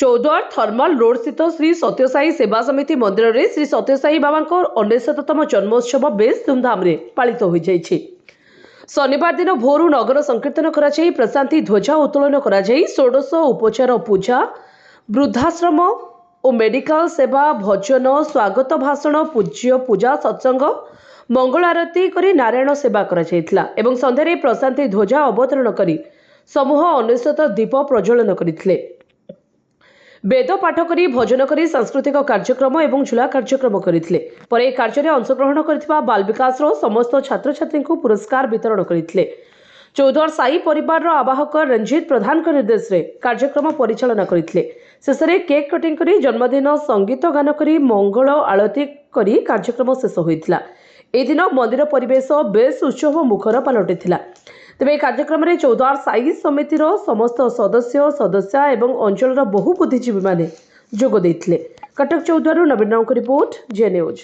Choudwar thermal road स्थित श्री सत्यसाई सेवा समिति मंदिर में श्री सत्यसाई बाबा 99तम जन्मोत्सव बेस धूमधाम पालित हो जाइछि। शनिवार दिन भोरु नगर संकीर्तन कराई प्रशांति ध्वजा उत्तोलन कराई षोडश उपचार पूजा वृद्धाश्रम और मेडिकल सेवा भजन स्वागत भाषण पूज्य पूजा सत्संग मंगल आरती करी नारायण सेवा करा एवं संध्यारे प्रशांति ध्वजा अवतरण करी समूह 99 दीप प्रज्वलन करथिले। वेद पाठ करी भजन करी सांस्कृतिक कार्यक्रम एवं झुला कार्यक्रम करथिले। पर ए कार्य अंशग्रहण करथिबा बाल विकास समस्त छात्र छात्री को पुरस्कार वितरण करथिले। चौद्वार साई परिवार आवाहक रंजीत प्रधान निर्देश रे कार्यक्रम परिचालना करथिले। शेष में केक कटिंग करी जन्मदिन संगीत गान करी मंगल आरती करी कार्यक्रम शेष होइतिला। ए दिन मंदिर परिवेश बेस उत्सव मुखर पलटिथिला। तेबे कार्यक्रम में चौद्वार साई समितिर समस्त सदस्य सदस्या एवं अंचल बहु बुद्धिजीवी माने जोग देथिले। कटक चौद्वार नवीन राव रिपोर्ट जे न्यूज।